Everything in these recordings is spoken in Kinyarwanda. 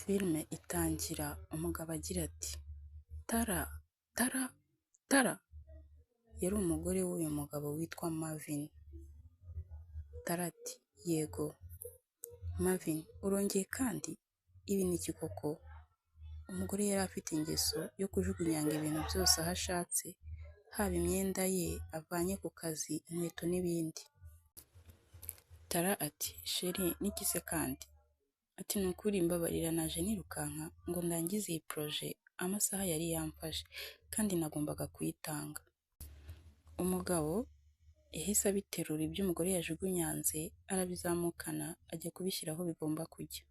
Filime itangira umugabo agira ati Tara, Tara, Tara. Yari umugore w'uyu mugabo witwa Marvin. Tara ati yego. Marvin, urongeye kandi? Ibi ni iki koko? Umugore yari afite ingeso yo kujugunyanga ibintu byose aho ashatse, haba imyenda ye avanye ku kazi, inkweto n'ibindi. Tara ati sheri n'ikize kandi? Ati ni ukuri mbabarira, naje nirukanka ngo ndangize iyi poroje, amasaha yari yamfashe kandi nagombaga kuyitanga. Umugabo yahise abiterura ibyo umugore yajugunyanze, arabizamukana ajya kubishyira aho bigomba kujya.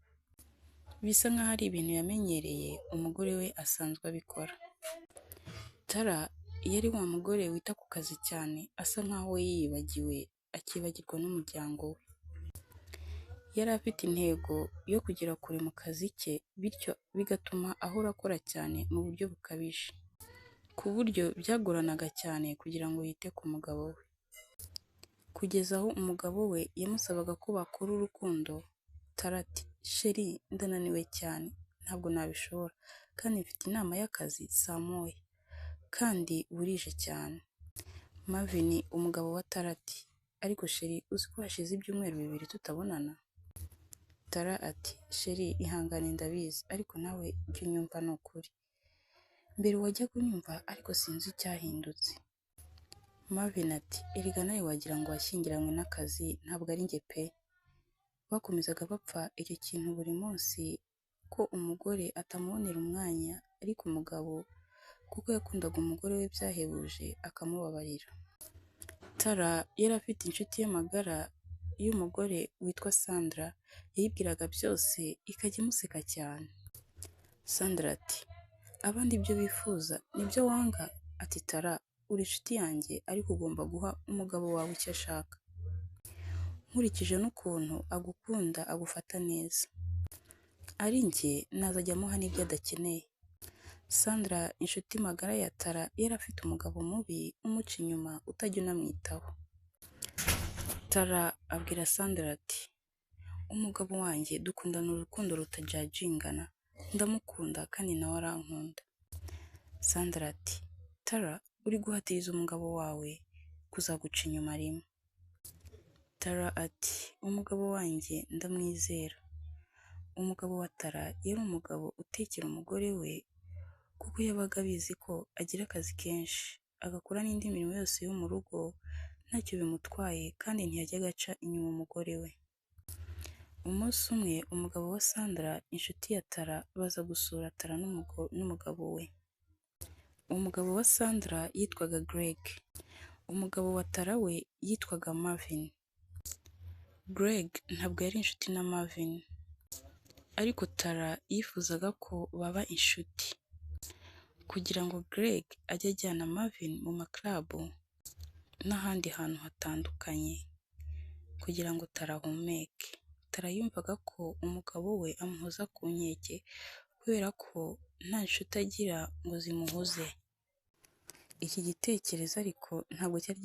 Bisa nk'aho ari ibintu yamenyereye, umugore we asanzwe abikora. Tara yari wa mugore wita ku kazi cyane, asa nk'aho we yiyibagiwe, akibagirwa n'umuryango we. Yari afite intego yo kugera kure mu kazi ke, bityo bigatuma ahora akora cyane mu buryo bukabije, ku buryo byagoranaga cyane kugira ngo yite ku mugabo we. Kugeza aho umugabo we yamusabaga ko bakora urukundo, Tara ati sheri ndananiwe cyane, ntabwo nabishobora, kandi mfite inama y'akazi saa moya, kandi burije cyane. Marvin umugabo wa Tara ati ariko sheri uzi ko hashize ibyumweru 2 tutabonana? Tara ati sheri ihangane ndabizi, ariko nawe ibyo unyumva ni ukuri. Mbere wajyaga unyumva ariko sinzi icyahindutse. Marvin ati erega nawe wagira ngo washyingiranywe n'akazi, ntabwo ari njye pe. Bakomezaga bapfa icyo kintu buri munsi, ko umugore atamubonera umwanya, ariko umugabo kuko yakundaga umugore we byahebuje akamubabarira. Tara yari afite inshuti y'amagara y'umugore witwa Sandra, yayibwiraga byose ikajya imuseka cyane. Sandra ati abandi ibyo bifuza nibyo wanga? Ati Tara uri inshuti yanjye, ariko ugomba guha umugabo wawe icyo ashaka. Nkurikije n'ukuntu agukunda agufata neza, ari njye nazajya amuha n'ibyo adakeneye. Sandra inshuti magara ya Tara yari afite umugabo mubi umuca inyuma, utajya unamwitaho. Tara abwira Sandra ati umugabo wanjye dukundana urukundo rutajajingana, ndamukunda kandi nawe arankunda. Sandra ati Tara uri guhatiriza umugabo wawe kuzaguca inyuma rimwe. Tara ati umugabo wanjye ndamwizera. Umugabo wa Tara yari umugabo utekera umugore we, kuko yabaga abizi ko agira akazi kenshi, agakora n'indi mirimo yose yo mu rugo ntacyo bimutwaye, kandi ntiyajyaga aca inyuma umugore we. Umunsi umwe umugabo wa Sandra inshuti ya Tara baza gusura Tara n'umugabo we. Umugabo wa Sandra yitwaga Greg, umugabo wa Tara we yitwaga Marvin. Greg ntabwo yari inshuti na Marvin, ariko Tara yifuzaga ko baba inshuti, kugira ngo Greg ajye ajyana Marvin mu maklabu n'ahandi hantu hatandukanye, kugira ngo Tara ahumeke. Tara yumvaga ko umugabo we amuhoza ku nkeke, kubera ko nta nshuti agira ngo zimuhoze. Iki gitekerezo ariko ntabwo cyari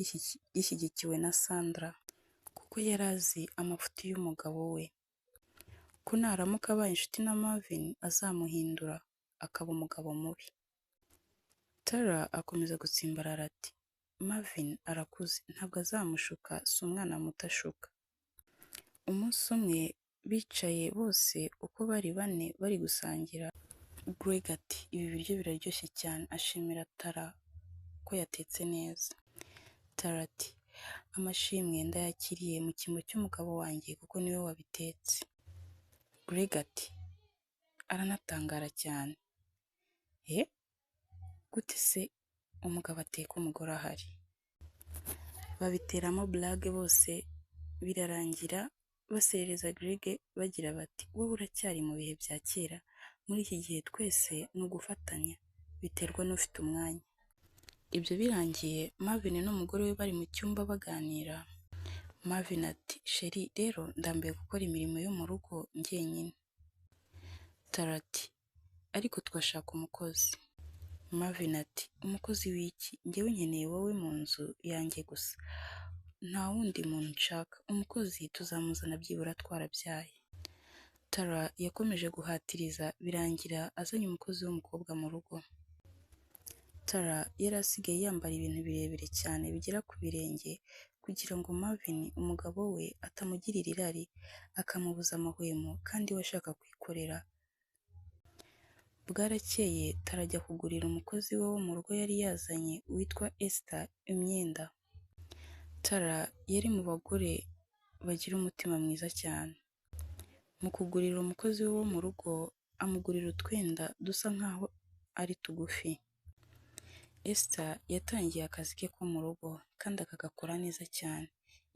gishyigikiwe na Sandra, kuko yari azi amafuti y'umugabo we, ko naramuka abaye inshuti na Marvin azamuhindura akaba umugabo mubi. Tara akomeza gutsimbarara ati Marvin arakuze, ntabwo azamushuka, si umwana muto ashuka. Umunsi umwe bicaye bose uko bari 4 bari gusangira, Greg ati ibi biryo biraryoshye cyane, ashimira Tara ko yatetse neza. Tara ati amashimwe ndayakiriye mu cyimbo cy'umugabo wanjye, kuko niwe wabitetse. Greg ati aranatangara cyane. Gute se umugabo ateka umugore ahari? Babiteramo blague bose, birarangira baserereza Greg bagira bati wowe uracyari mu bihe bya kera, muri iki gihe twese ni ugufatanya, biterwa n'ufite umwanya. Ibyo birangiye Marvin n'umugore we bari mu cyumba baganira. Marvin ati sheri rero ndambiwe gukora imirimo yo mu rugo njyenyine. Tara ati ariko twashaka umukozi. Marvin ati umukozi w'iki? Njyewe nkeneye wowe mu nzu yanjye gusa, nta wundi muntu nshaka. Umukozi tuzamuzana byibura twarabyaye. Tara yakomeje guhatiriza birangira azanye umukozi w'umukobwa mu rugo. Tara yari asigaye yambara ibintu birebire cyane bigera ku birenge kugira ngo Marvin umugabo we atamugirira irari akamubuza amahwemo kandi we ashaka kwikorera. Bwarakeye Tara ajya kugurira umukozi we wo mu rugo yari yazanye witwa Esther imyenda. Tara yari mu bagore bagira umutima mwiza cyane. Mu kugurira umukozi we wo mu rugo amugurira utwenda dusa nkaho ari tugufi. Esther yatangiye akazi ke ko mu rugo kandi akagakora neza cyane.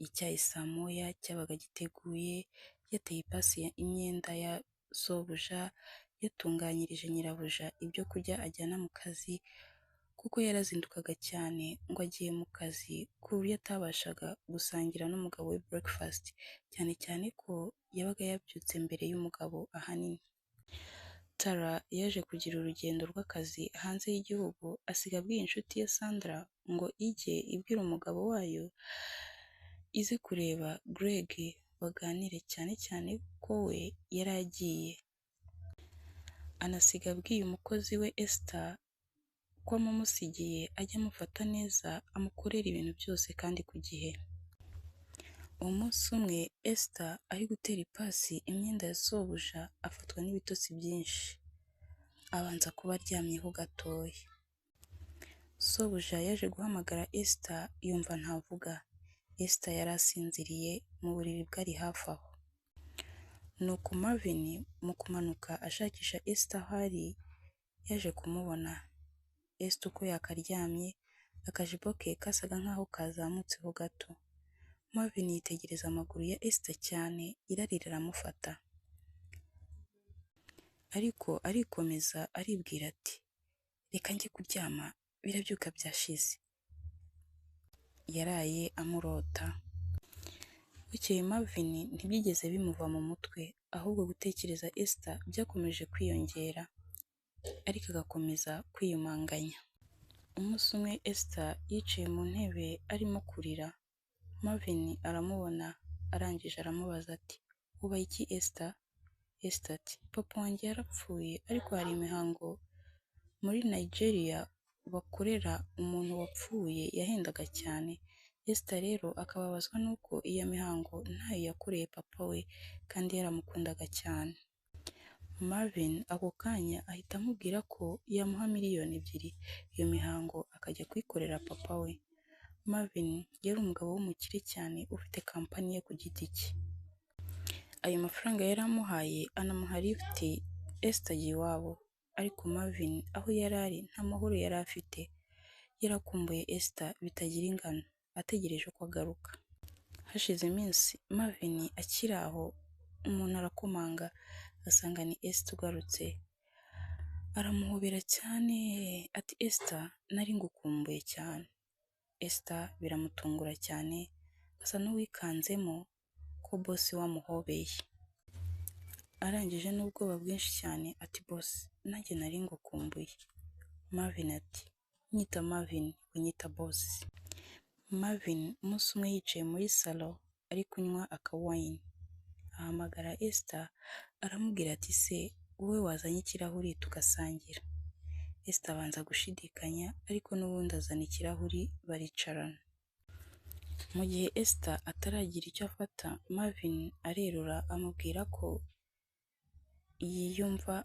Icyayi saa moya cyabaga giteguye, yateye ipasi imyenda ya sobuja, yatunganyirije nyirabuja ibyo kurya ajyana mu kazi kuko yarazindukaga cyane ngo agiye mu kazi ku buryo atabashaga gusangira n'umugabo we breakfast, cyane cyane ko yabaga yabyutse mbere y'umugabo ahanini. Tara yaje kugira urugendo rw'akazi hanze y'igihugu asiga abwiye inshuti ye Sandra ngo ijye ibwira umugabo wayo ize kureba Greg baganire cyane cyane ko we yari agiye. Anasiga abwiye umukozi we Esther ko amumusigiye ajya amufata neza amukorera ibintu byose kandi ku gihe. Umunsi umwe Esther ari gutera ipasi imyenda ya sobuja afatwa n'ibitotsi byinshi, abanza kuba aryamyeho gatoya. Sobuja yaje guhamagara Esther yumva ntavuga. Esther yari asinziriye mu buriri bwari hafi aho. Nuko Marvin mu kumanuka ashakisha Esther aho ari yaje kumubona. Esther uko yakaryamye akajipo ke kasaga nkaho kazamutseho gato. Marvin yitegereza amaguru ya Esther cyane irari riramufata, ariko arikomeza aribwira ati reka njye kuryama birabyuka byashize. Yaraye amurota. Bukeye Marvin ntibyigeze bimuva mu mutwe ahubwo gutekereza Esther byakomeje kwiyongera ariko agakomeza kwiyumanganya. Umunsi umwe Esther yicaye mu ntebe arimo kurira. Marvin aramubona arangije aramubaza ati ubaye iki Esther? Esther ati papa wanjye yarapfuye ariko hari imihango muri Nigeria bakorera umuntu wapfuye yahendaga cyane. Esther rero akababazwa nuko iyo mihango ntayo yakoreye papa we kandi yaramukundaga cyane. Marvin ako kanya ahita amubwira ko yamuha $2,000,000 iyo mihango akajya kwikorera papa we. Marvin yari umugabo w'umukire cyane ufite kampani ye ku giti cye. Ayo mafaranga yari amuhaye anamuha lift Esther ajya iwabo, ariko Marvin aho yari ari nta mahoro yari afite. Yarakumbuye Esther bitagira ingano ategereje ko agaruka. Hashize iminsi Marvin akiri aho umuntu arakomanga asanga ni Esther ugarutse. Aramuhobera cyane ati Esther nari ngukumbuye cyane. Esther biramutungura cyane asa n'uwikanzemo ko boss wamuhobeye. Arangije n'ubwoba bwinshi cyane ati boss nanjye nari ngukumbuye. Marvin ati nyita Marvin unyita boss. Marvin umunsi umwe yicaye muri salo ari kunywa akawayini ahamagara Esther aramubwira ati se wowe wazanye ikirahuri tugasangira. Esther abanza gushidikanya ariko n'ubundi azana ikirahuri baricarana. Mu gihe Esther ataragira icyo afata Marvin arerura amubwira ko yiyumva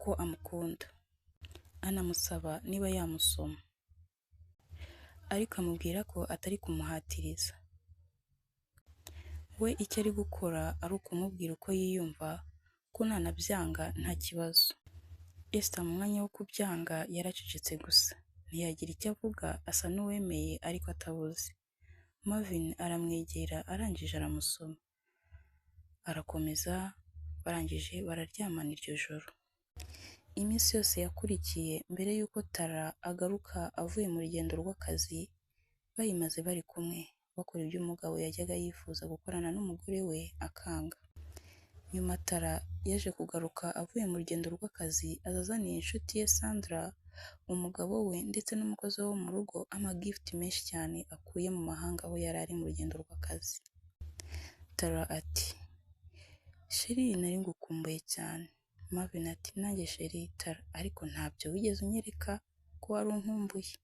ko amukunda, anamusaba niba yamusoma ariko amubwira ko atari kumuhatiriza. We icyo ari gukora ari ukumubwira uko yiyumva ko nanabyanga nta kibazo. Esther mu mwanya wo kubyanga yaracecetse gusa ntiyagira icyo avuga asa n'uwemeye ariko atabuze. Marvin aramwegera arangije aramusoma arakomeza barangije bararyamana iryo joro. Iminsi yose yakurikiye mbere y'uko Tara agaruka avuye mu rugendo rw'akazi bayimaze bari kumwe bakora ibyo umugabo yajyaga yifuza gukorana n'umugore we akanga. Nyuma Tara yaje kugaruka avuye mu rugendo rw'akazi azazaniye inshuti ye Sandra umugabo we ndetse n'umukozi wo mu rugo gift menshi cyane akuye mu mahanga aho yari ari mu rugendo rw'akazi. Tara ati sheri nari ngukumbuye cyane. Marvin ati nanjye sheri Tara, ariko ntabyo wigeze unyereka ko wari unkumbuye.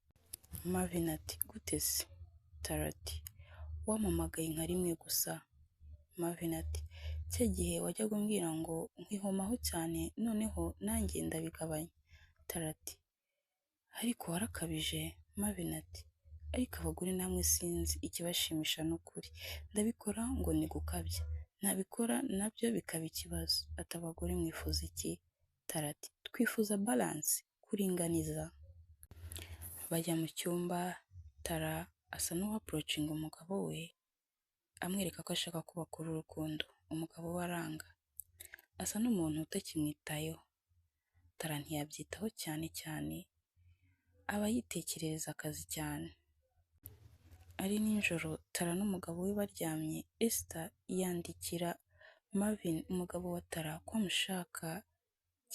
Marvin ati gute se? Tara ati wampamagaye nka rimwe gusa. Marvin ati cya gihe wajyaga umbwira ngo nkwihomaho cyane noneho nanjye ndabigabanya. Tara ati ariko warakabije. Marvin ati ariko abagore namwe sinzi ikibashimisha n'ukuri, ndabikora ngo ni gukabya, ntabikora nabyo bikaba ikibazo. Ati abagore mwifuza iki? Tara ati twifuza balance, kuringaniza. Bajya mu cyumba, Tara asa n'uwapurocinga umugabo we amwereka ko ashaka ko bakora urukundo. Umugabo we aranga, asa n'umuntu utakimwitayeho. Tara ntiyabyitaho cyane cyane, aba yitekerereza akazi cyane. Ari nijoro Tara n'umugabo we baryamye, Esther yandikira Marvin umugabo wa Tara ko amushaka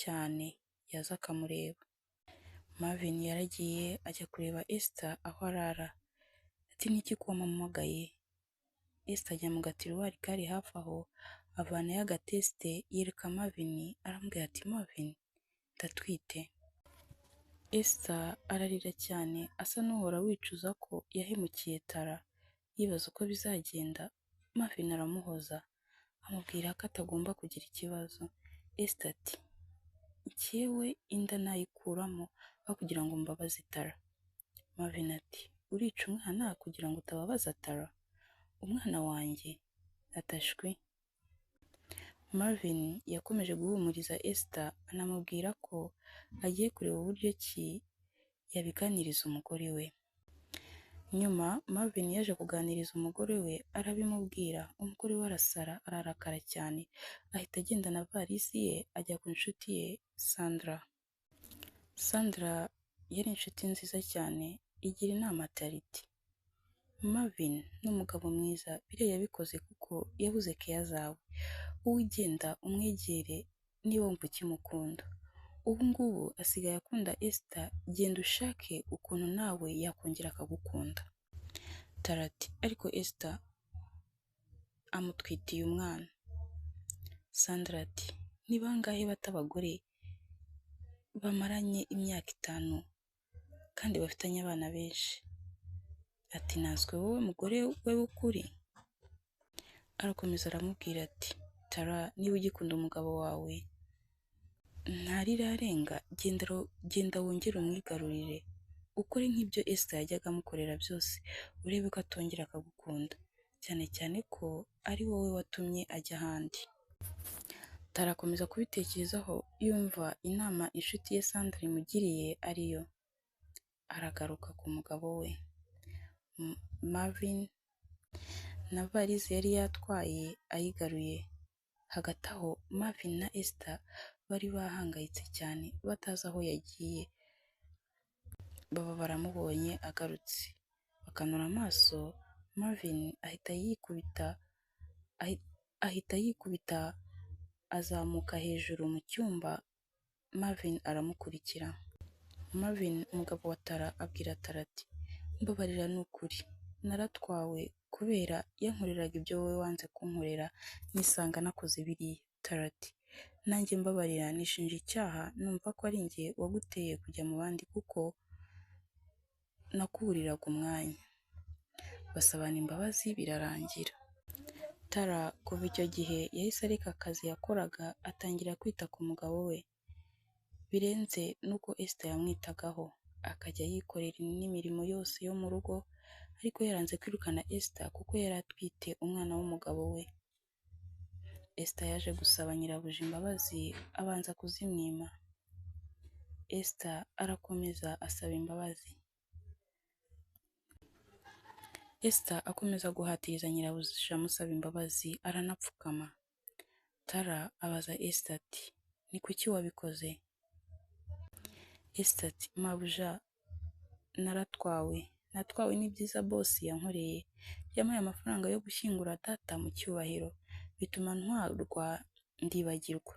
cyane yaza akamureba. Marvin yaragiye ajya kureba Esther aho arara. Ati niki ko wampamagaye? Esther ajya mu gatiruwari kari hafi aho, avanayo agatesite yereka Marvin, arambwira ati Marvin ndatwite. Esther ararira cyane asa n'uhora wicuza ko yahemukiye Tara, yibaza uko bizagenda. Marvin aramuhoza amubwira ko atagomba kugira ikibazo. Esther ati njyewe inda nayikuramo aho kugira ngo mbabaze Tara. Marvin ati urica umwana kugira ngo utababaza Tara? Umwana wanjye atashwe. Marvin yakomeje guhumuriza Esther anamubwira ko agiye kureba uburyo ki yabiganiriza umugore we. Nyuma Marvin yaje kuganiriza umugore we arabimubwira. Umugore we arasara, ararakara cyane, ahita agenda na varisi ye ajya ku nshuti ye Sandra. Sandra yari inshuti nziza cyane, igira inama Tariti. Marvin n'umugabo mwiza, biriya yabikoze kuko yabuze keya zawe. Wowe ugenda umwegere niba wumva ukimukunda. Ubu ngubu asigaye akunda Esther, genda ushake ukuntu nawe yakongera akagukunda. Tara ati ariko Esther amutwitiye umwana. Sandra ati ni bangahe batabagore bamaranye imyaka 5 kandi bafitanye abana benshi? Ati nazwe wowe mugore we w'ukuri. Arakomeza aramubwira ati Tara niba ugikunda umugabo wawe ntarirarenga, genda wongere umwigarurire, ukore nk'ibyo Esther yajyaga amukorera byose, urebe ko atongera akagukunda, cyane cyane ko ari wowe watumye ajya ahandi. Tara akomeza kubitekerezaho, yumva inama inshuti ye Sandra imugiriye ariyo. Aragaruka ku mugabo we. Marvin na varize yari yatwaye ayigaruye. Hagati aho Marvin na Esther bari bahangayitse cyane batazi aho yagiye. Baba baramubonye agarutse, bakanura amaso. Marvin ahita yikubita azamuka hejuru mu cyumba. Marvin aramukurikira. Marvin umugabo wa Tara abwira Tara ati mbabarira n'ukuri, naratwawe kubera yankoreraga ibyo wowe wanze kunkorera, nisanga nakoze biriya. Tara ati nanjye mbabarira, nishinja icyaha, numva ko ari njye waguteye kujya mu bandi kuko nakuburiraga umwanya. Basabana imbabazi birarangira. Tara kuva icyo gihe yahise areka akazi yakoraga atangira kwita ku mugabo we birenze nuko Esther yamwitagaho, akajya yikorera n'imirimo yose yo mu rugo, ariko yaranze kwirukana Esther kuko yari atwite umwana w'umugabo we. Esther yaje gusaba nyirabuja imbabazi abanza kuzimwima. Esther arakomeza asaba imbabazi. Esther akomeza guhatiriza nyirabuja amusaba imbabazi, aranapfukama. Tara abaza Esther ati ni kuki wabikoze? Esther ati mabuja natwawe ni byiza boss yankoreye, yampaye amafaranga yo gushyingura data mu cyubahiro, bituma ntwarwa ndibagirwa.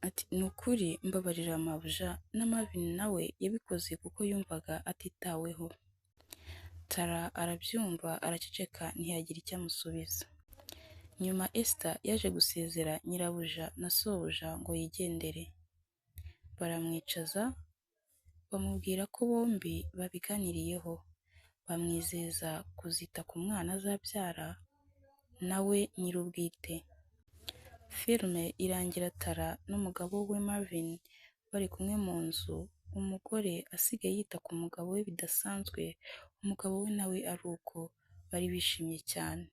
Ati nukuri mbabarira mabuja, na Marvin nawe yabikoze kuko yumvaga atitaweho. Tara arabyumva araceceka ntiyagira icyo amusubiza. Nyuma Esther yaje gusezera nyirabuja na sobuja ngo yigendere. Baramwicaza, bamubwira ko bombi babiganiriyeho, bamwizeza kuzita ku mwana azabyara nawe nyir'ubwite. Filime irangira Tara n'umugabo we Marvin bari kumwe mu nzu, umugore asigaye yita ku mugabo we bidasanzwe, umugabo we nawe ari uko, bari bishimye cyane.